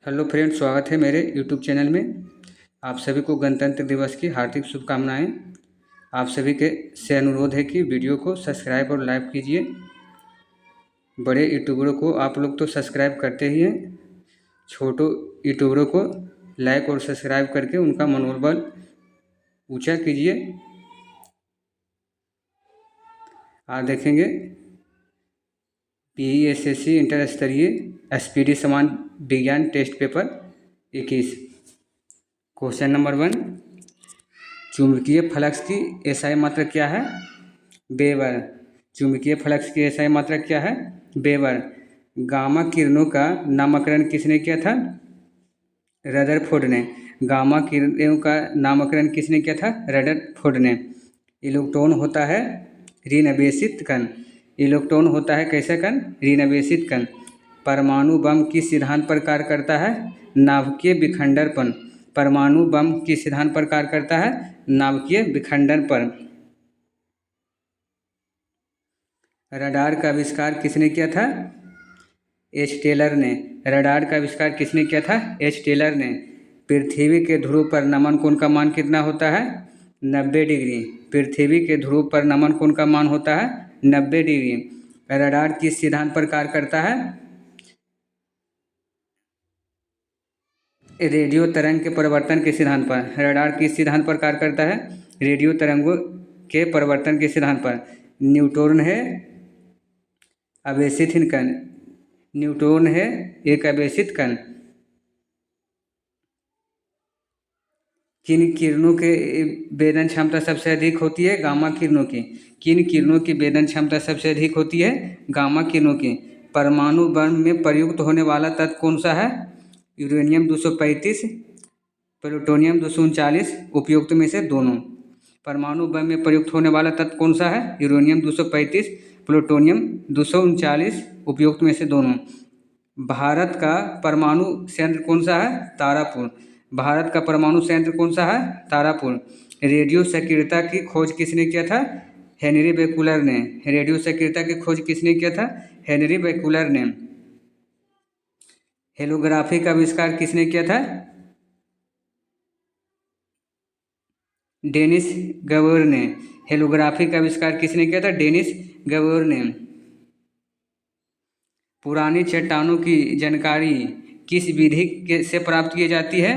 Hello friend, स्वागत है मेरे यूट्यूब चैनल में। आप सभी को गणतंत्र दिवस की हार्दिक शुभकामनाएं। आप सभी के से अनुरोध है कि वीडियो को सब्सक्राइब और लाइक कीजिए। बड़े यूट्यूबरों को आप लोग तो सब्सक्राइब करते ही हैं, छोटो यूट्यूबरों को लाइक और सब्सक्राइब करके उनका मनोबल ऊंचा कीजिए। आज देखेंगे PESSC इंटर स्तरीय SPD समान विज्ञान टेस्ट पेपर 21। क्वेश्चन नंबर 1, चुंबकीय फ्लक्स की SI मात्रा क्या है? वेबर। चुंबकीय फ्लक्स की SI मात्रा क्या है? वेबर। गामा किरणों का नामकरण किसने किया था? रदरफोर्ड ने। गामा किरणों का नामकरण किसने किया था? रदरफोर्ड ने। इलेक्ट्रॉन होता है ऋणावेशित कण। इलेक्ट्रॉन होता है कैसा कण? ऋणावेशित कण। परमाणु बम किस सिद्धांत पर कार्य करता है? नाभिकीय विखंडन। परमाणु बम किस सिद्धांत पर कार्य करता है? नाभिकीय विखंडन पर। रडार का आविष्कार किसने किया था? एच टेलर ने। रडार का आविष्कार किसने किया था? एच टेलर ने। पृथ्वी के ध्रुव पर नमन कोण का मान कितना होता है? 90 डिग्री। पृथ्वी के ध्रुव पर नमन कोण का मान होता है 90 डिग्री। रडार किस सिद्धांत पर कार्य करता है? रेडियो तरंग के परिवर्तन के सिद्धांत पर। रडार किस सिद्धांत पर कार्य करता है? रेडियो तरंगों के परिवर्तन के सिद्धांत पर। न्यूट्रॉन है आवेशित कण। न्यूट्रॉन है एक आवेशित कण। किन किरणों के वेदन क्षमता सबसे अधिक होती है? गामा किरणों की। किन किरणों की वेदन क्षमता सबसे अधिक होती है? गामा किरणों की। परमाणु बम में प्रयुक्त होने वाला तत्व कौन सा है? यूरेनियम 235, प्लूटोनियम 239, उपयुक्त में से दोनों। परमाणु बम में प्रयुक्त होने वाला तत्व कौन सा है? यूरेनियम 235, प्लूटोनियम 239, उपयुक्त में से दोनों। भारत का परमाणु संयंत्र कौन सा है? तारापुर। भारत का परमाणु संयंत्र कौन सा है? तारापुर। रेडियो सक्रियता की खोज किसने किया था? हेनरी बेकुलर ने। रेडियो सक्रियता की खोज किसने किया था? हेनरी बेकुलर ने। हेलोग्राफी का आविष्कार किसने किया था? डेनिस गबोर ने। हेलोग्राफी का आविष्कार किसने किया था? डेनिस गबोर ने। पुरानी चट्टानों की जानकारी किस विधि से प्राप्त की जाती है?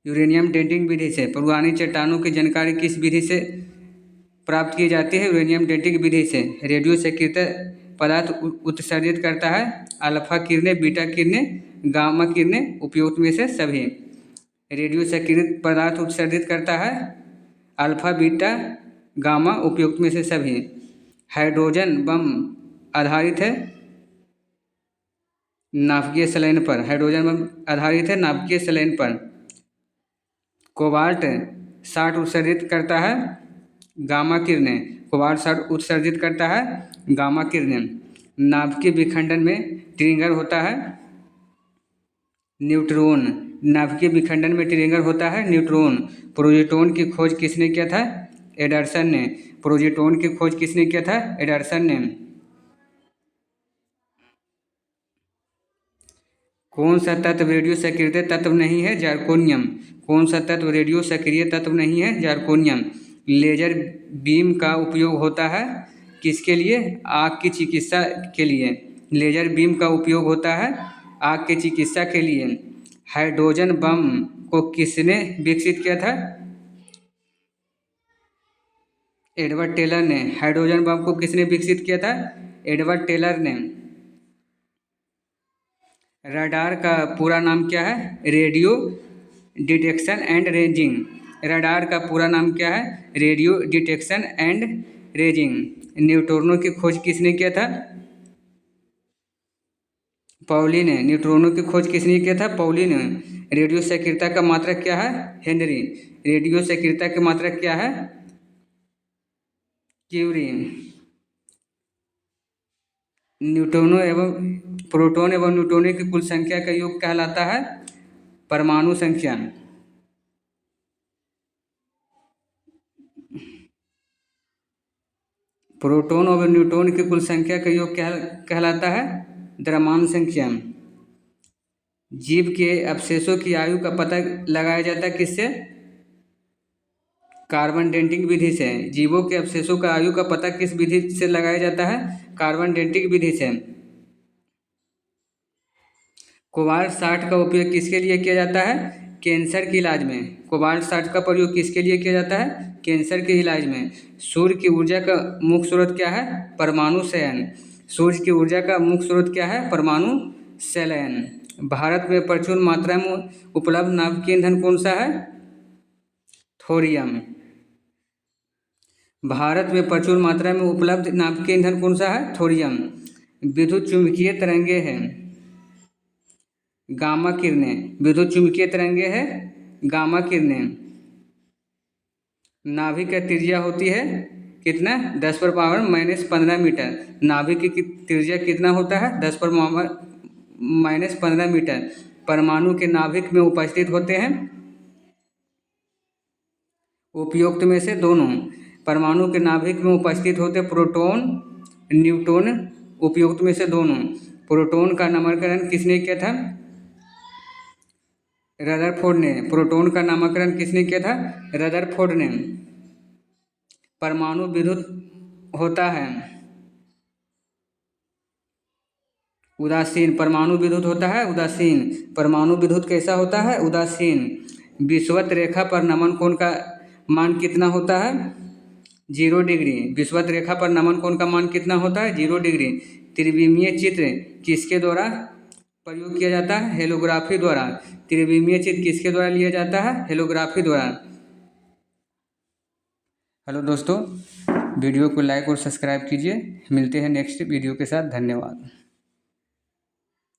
यूरेनियम डेटिंग विधि से। पुरानी चट्टानों की जानकारी किस विधि से प्राप्त की जाती है? यूरेनियम डेटिंग विधि से। रेडियो सक्रिय पदार्थ उत्सर्जित करता है अल्फा किरणें, बीटा किरणें, गामा किरणें, उपयुक्त में से सभी। रेडियो सक्रिय पदार्थ उत्सर्जित करता है अल्फा, बीटा, गामा, उपयुक्त में से सभी। हाइड्रोजन बम आधारित है नाभिकीय संलयन पर। हाइड्रोजन बम आधारित है नाभिकीय संलयन पर। कोबाल्ट 60 उत्सर्जित करता है गामा किरणें। कोबाल्ट 60 उत्सर्जित करता है गामा किरणें। नाभिकीय विखंडन में ट्रिगर होता है न्यूट्रॉन। नाभिकीय विखंडन में ट्रिगर होता है न्यूट्रॉन। प्रोजेटॉन की खोज किसने किया था? एडरसन ने। प्रोजेटॉन की खोज किसने किया था? एडरसन ने। कौन सा तत्व रेडियो सक्रिय तत्व नहीं है? जार्कोनियम। कौन सा तत्व रेडियो सक्रिय तत्व नहीं है? जार्कोनियम। लेजर बीम का उपयोग होता है किसके लिए? आँख की चिकित्सा के लिए। लेजर बीम का उपयोग होता है आँख की चिकित्सा के लिए। हाइड्रोजन बम को किसने विकसित किया था? एडवर्ड टेलर ने। हाइड्रोजन बम को किसने विकसित किया था? एडवर्ड टेलर ने। रडार का पूरा नाम क्या है? Radio detection and ranging. Radar का पूरा नाम क्या है? Radio detection and ranging. न्यूट्रॉनों की खोज किसने किया था? पॉली ने। न्यूट्रॉनों की खोज किसने किया था? पॉली ने। रेडियो सक्रियता का मात्रक क्या है? हेनरी। रेडियो सक्रियता की मात्रक क्या है? क्यूरी। न्यूट्रॉनों एवं प्रोटॉन एवं न्यूट्रॉनों की कुल संख्या का योग कहलाता है परमाणु संख्या। प्रोटॉन और न्यूट्रॉन की कुल संख्या का योग क्या कहलाता है? द्रव्यमान संख्या। जीव के अवशेषों की आयु का पता लगाया जाता है किससे? कार्बन डेटिंग विधि से। जीवों के अवशेषों का आयु का पता किस विधि से लगाया जाता है? कार्बन डेटिंग विधि से। कोबाल्ट 60 का उपयोग किसके लिए किया जाता है? कैंसर के इलाज में। कोबाल्ट 60 का प्रयोग किसके लिए किया जाता है? कैंसर के इलाज में। सूर्य की ऊर्जा का मुख्य स्रोत क्या है? परमाणु संयन। सूर्य की ऊर्जा का मुख्य स्रोत क्या है? परमाणु संयन। भारत में प्रचुर मात्रा में उपलब्ध नाभिकीय ईंधन कौन सा है? थोरियम। भारत में प्रचुर मात्रा में उपलब्ध नाभिकीय ईंधन कौन सा है? थोरियम। विद्युत चुंबकीय तरंगे हैं गामा किरणें। विद्युत चुंबकीय तरंगे है गामा किरणें। नाभिक की त्रिज्या होती है कितना? 10⁻⁻15 मीटर। नाभिक की त्रिज्या कितना होता है? 10⁻⁻15 मीटर। परमाणु के नाभिक में उपस्थित होते हैं उपयुक्त में से दोनों। परमाणु के नाभिक में उपस्थित होते प्रोटॉन न्यूट्रॉन। उपयुक्त में से दोनों। प्रोटॉन का नामकरण किसने किया था? रदरफोर्ड ने। प्रोटॉन का नामकरण किसने किया था? रदरफोर्ड ने। परमाणु विद्युत होता है उदासीन। परमाणु विद्युत होता है उदासीन। परमाणु विद्युत कैसा होता है? उदासीन। विषुवत रेखा पर नमन कोण का मान कितना होता है? 0 डिग्री। विषुवत रेखा पर नमन कोण का मान कितना होता है? 0 डिग्री। त्रिविमीय चित्र किसके द्वारा प्रयोग किया जाता है? हेलोग्राफी द्वारा। त्रिविमीय चित्र किसके द्वारा लिया जाता है? हेलोग्राफी द्वारा। हेलो दोस्तों, वीडियो को लाइक और सब्सक्राइब कीजिए। मिलते हैं नेक्स्ट वीडियो के साथ। धन्यवाद।